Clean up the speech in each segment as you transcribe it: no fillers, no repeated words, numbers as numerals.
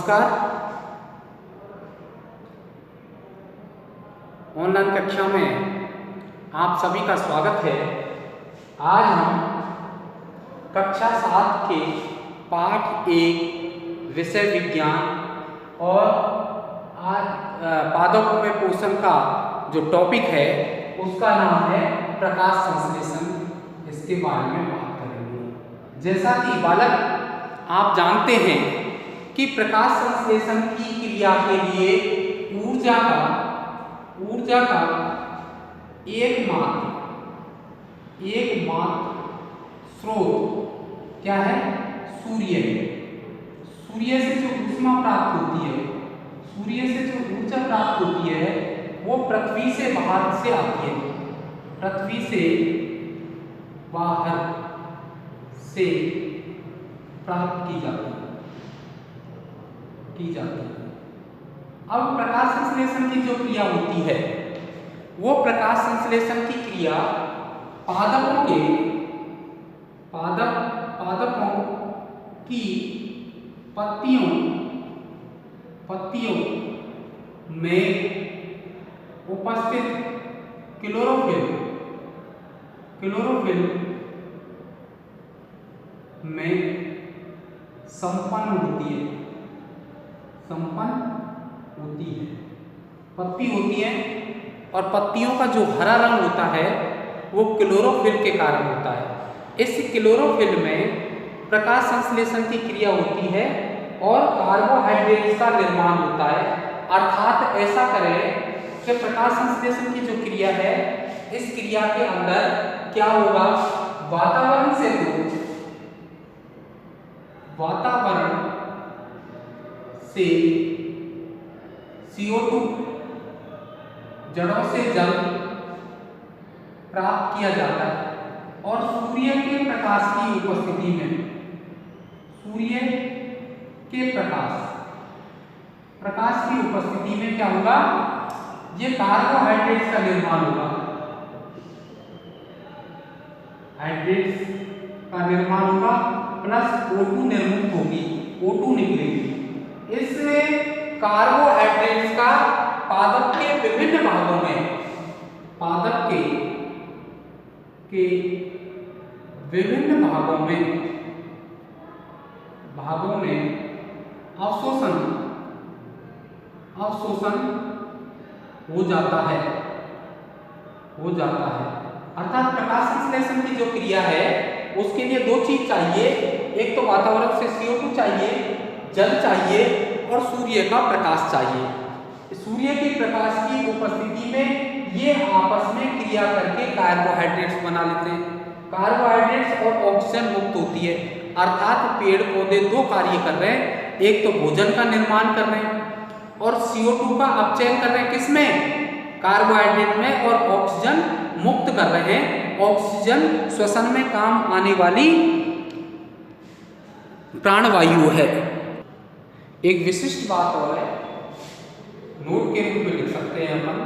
नमस्कार। ऑनलाइन कक्षा में आप सभी का स्वागत है। आज हम कक्षा 7 के पाठ 1 विषय विज्ञान और पादपों में पोषण का जो टॉपिक है उसका नाम है प्रकाश संश्लेषण। इसके बारे में बात करेंगे। जैसा कि बालक आप जानते हैं कि प्रकाश संश्लेषण की क्रिया के लिए ऊर्जा का एकमात्र स्रोत क्या है? सूर्य। सूर्य से जो ऊष्मा प्राप्त होती है, सूर्य से जो ऊर्जा प्राप्त होती है वो पृथ्वी से बाहर से आती है, पृथ्वी से बाहर से प्राप्त की जाती है। अब प्रकाश संश्लेषण की जो क्रिया होती है वो प्रकाश संश्लेषण की क्रिया पादपों की पत्तियों में उपस्थित क्लोरोफिल में संपन्न होती है। पत्ती होती है और पत्तियों का जो हरा रंग होता है वो क्लोरोफिल के कारण होता है। इस क्लोरोफिल में प्रकाश संश्लेषण की क्रिया होती है और कार्बोहाइड्रेट्स का निर्माण होता है। अर्थात ऐसा करें कि प्रकाश संश्लेषण की जो क्रिया है इस क्रिया के अंदर क्या होगा? वातावरण से CO2 जड़ों से जल प्राप्त किया जाता है और सूर्य के प्रकाश की उपस्थिति में क्या होगा? ये कार्बोहाइड्रेट्स का निर्माण होगा। प्लस O2 निर्मुक्त होगी, O2 निकलेगी। इस कार्बोहाइड्रेट्स का पादप के विभिन्न भागों में अवशोषण हो जाता है। अर्थात प्रकाश संश्लेषण की जो क्रिया है उसके लिए दो चीज चाहिए। एक तो वातावरण से CO2 चाहिए, जल चाहिए और सूर्य का प्रकाश चाहिए। सूर्य के प्रकाश की उपस्थिति में ये आपस में क्रिया करके कार्बोहाइड्रेट्स बना लेते हैं। कार्बोहाइड्रेट्स और ऑक्सीजन मुक्त होती है। अर्थात पेड़ पौधे दो कार्य कर रहे हैं, एक तो भोजन का निर्माण कर रहे हैं और CO2 का अपचयन कर रहे हैं। किसमें? कार्बोहाइड्रेट में। और ऑक्सीजन मुक्त कर रहे हैं। ऑक्सीजन श्वसन में काम आने वाली प्राणवायु है। एक विशिष्ट बात और है, नोट के रूप में लिख सकते हैं अपन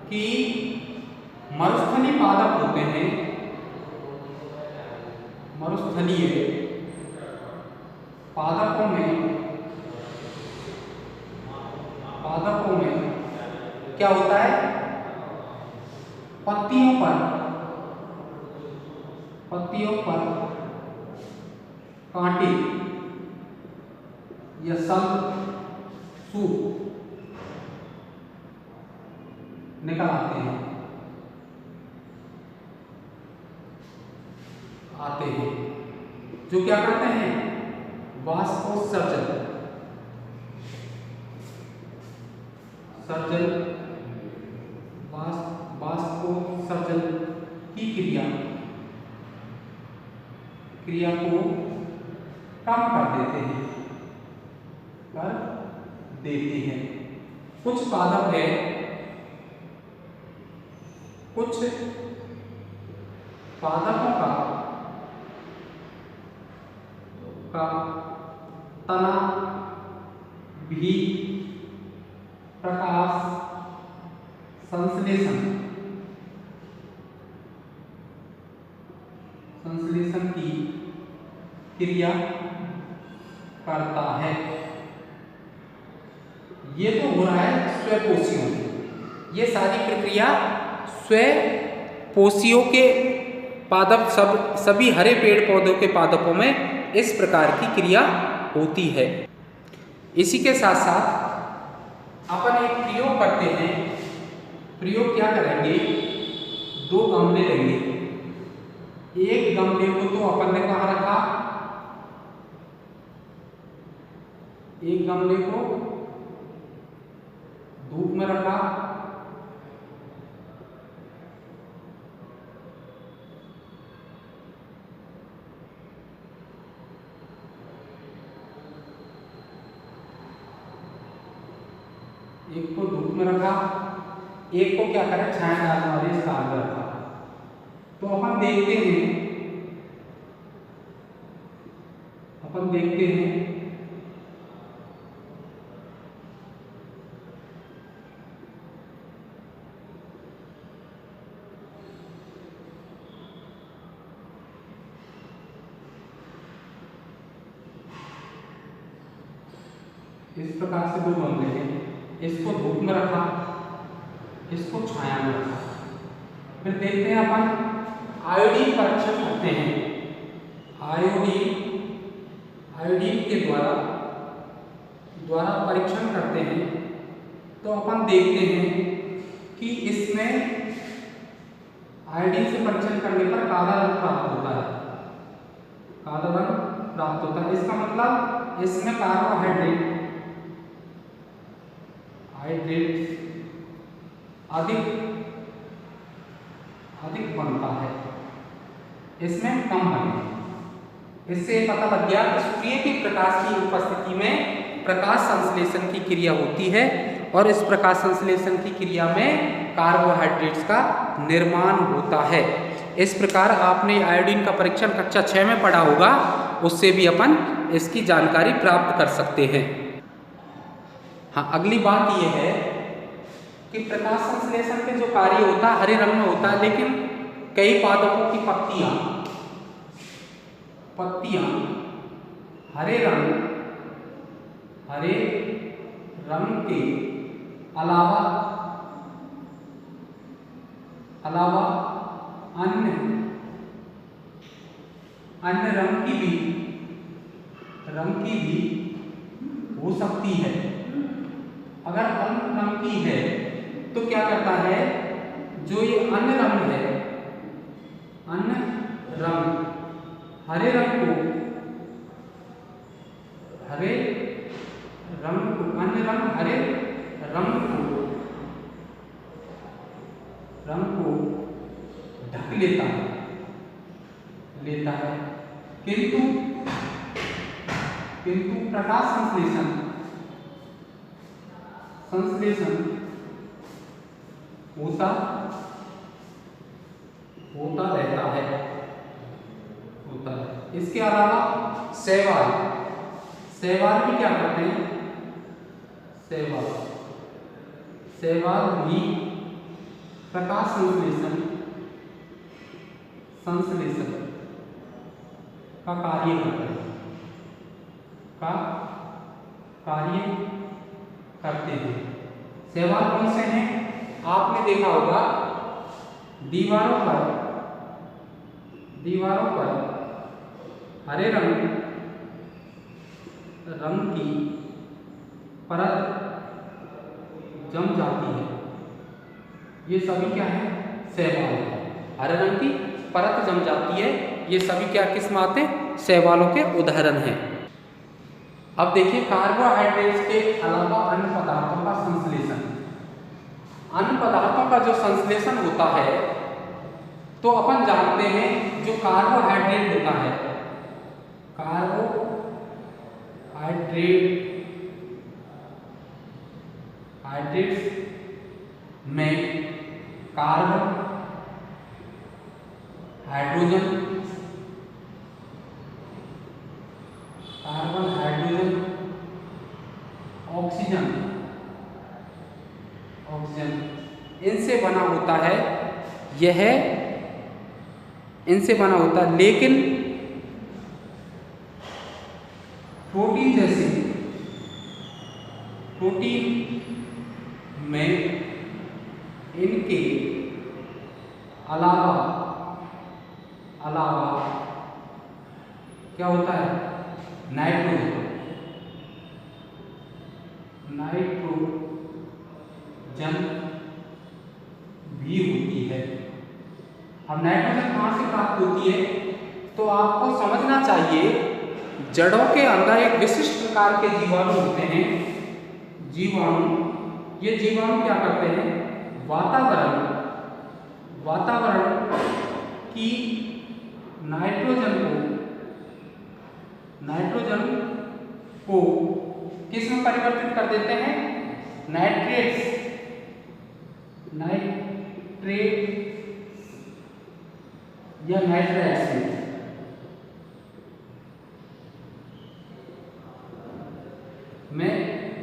कि मरुस्थलीय पादप होते हैं। मरुस्थलीय पादपों में क्या होता है? पत्तियों पर कांटे या सूप निकल आते हैं। जो क्या करते हैं? वाष्पोत्सर्जन की क्रिया को कम कर देते हैं। कुछ पादप है, कुछ पादपों का तना भी प्रकाश संश्लेषण की क्रिया करता है। ये तो हो रहा है स्वपोषियों में। ये सारी प्रक्रिया स्वपोषियों के पादप सभी हरे पेड़ पौधों के पादपों में इस प्रकार की क्रिया होती है। इसी के साथ साथ अपन एक प्रयोग करते हैं। प्रयोग क्या करेंगे, दो गमले लेंगे। एक गमले को तो अपन ने कहाँ रखा, एक गमले को धूप में रखा, एक को धूप में रखा, एक को क्या करें छाया डालने वाले स्थान पर रखा। तो अपन देखते हैं इस प्रकार से दो गमले हैं। इसको धूप में रखा, इसको छाया में रखा। फिर देखते हैं अपन आयोडीन परीक्षण करते हैं। आयोडीन के द्वारा परीक्षण करते हैं। तो अपन देखते हैं कि इसमें आयोडीन से परीक्षण करने पर काला रंग प्राप्त होता है। काला रंग प्राप्त होता है, इसका मतलब इसमें कार्बोहाइड्रेट अधिक बनता है, इसमें कम बने। इससे पता लग गया कि सूर्य के प्रकाश की उपस्थिति में प्रकाश संश्लेषण की क्रिया होती है और इस प्रकाश संश्लेषण की क्रिया में कार्बोहाइड्रेट्स का निर्माण होता है। इस प्रकार आपने आयोडीन का परीक्षण कक्षा 6 में पढ़ा होगा, उससे भी अपन इसकी जानकारी प्राप्त कर सकते हैं। हाँ, अगली बात यह है कि प्रकाश संश्लेषण के जो कार्य होता है हरे रंग में होता है, लेकिन कई पादपों की पत्तियां हरे रंग के अलावा अन्य रंग की भी हो सकती है। अगर अन्य रंग की है तो क्या करता है, जो ये अन्य रंग है, अन्य रंग हरे रंग को ढक लेता है, किंतु प्रकाश संश्लेषण होता रहता है। इसके अलावा शैवाल भी क्या करते हैं, शैवाल भी प्रकाश संश्लेषण का कार्य करते हैं। शैवाल कौन से हैं, आपने देखा होगा दीवारों पर हरे रंग की परत जम जाती है। ये सभी क्या है, शैवाल है। हरे रंग की परत जम जाती है, ये सभी क्या किस में आते हैं, शैवालों के उदाहरण हैं। अब देखिए कार्बोहाइड्रेट्स के अलावा अन्य पदार्थों का संश्लेषण। अन्य पदार्थों का जो संश्लेषण होता है तो अपन जानते हैं जो कार्बोहाइड्रेट होता है, कार्बोहाइड्रेट्स में कार्बन, हाइड्रोजन, ऑक्सीजन इनसे बना होता है। प्रोटीन जैसे प्रोटीन में इनके अलावा क्या होता है, नाइट्रोजन भी होती है। अब नाइट्रोजन कहाँ से प्राप्त होती है, तो आपको समझना चाहिए जड़ों के अंदर एक विशिष्ट प्रकार के जीवाणु होते हैं। ये जीवाणु क्या करते हैं, वातावरण की नाइट्रोजन को किस में परिवर्तित कर देते हैं, नाइट्रेट या नाइट्रेट्स में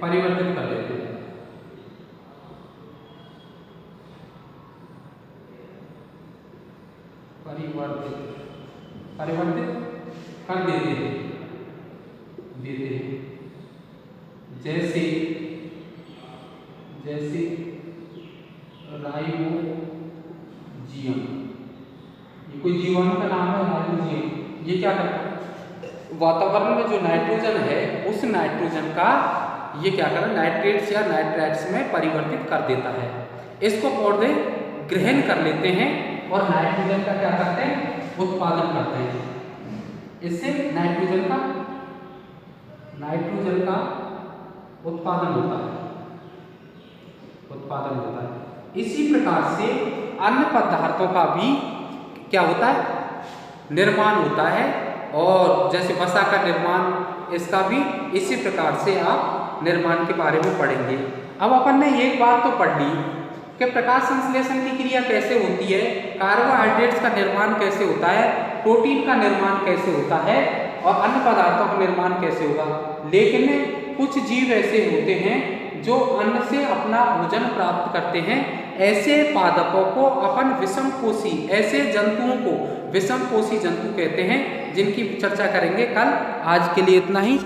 परिवर्तित कर देते हैं। परिवर्तित कर देते हैं। जैसे राइबोजियम, ये कोई जीवाणु का नाम है राइबोजियम। ये क्या करता है, वातावरण में जो नाइट्रोजन है उस नाइट्रोजन का ये क्या कर रहा है, नाइट्रेट्स या नाइट्राइट्स में परिवर्तित कर देता है। इसको पौधे ग्रहण कर लेते हैं और नाइट्रोजन का क्या करते हैं, उत्पादन करते हैं। इससे नाइट्रोजन का उत्पादन होता है। इसी प्रकार से अन्य पदार्थों का भी क्या होता है, निर्माण होता है। और जैसे वसा का निर्माण, इसका भी इसी प्रकार से आप निर्माण के बारे में पढ़ेंगे। अब अपन ने एक बात तो पढ़ ली कि प्रकाश संश्लेषण की क्रिया कैसे होती है, कार्बोहाइड्रेट्स का निर्माण कैसे होता है, प्रोटीन का निर्माण कैसे होता है और अन्य पदार्थों का निर्माण कैसे होगा। लेकिन कुछ जीव ऐसे होते हैं जो अन्न से अपना भोजन प्राप्त करते हैं। ऐसे पादपों को अपन विषमपोषी, ऐसे जंतुओं को विषमपोषी जंतु कहते हैं, जिनकी चर्चा करेंगे कल। आज के लिए इतना ही।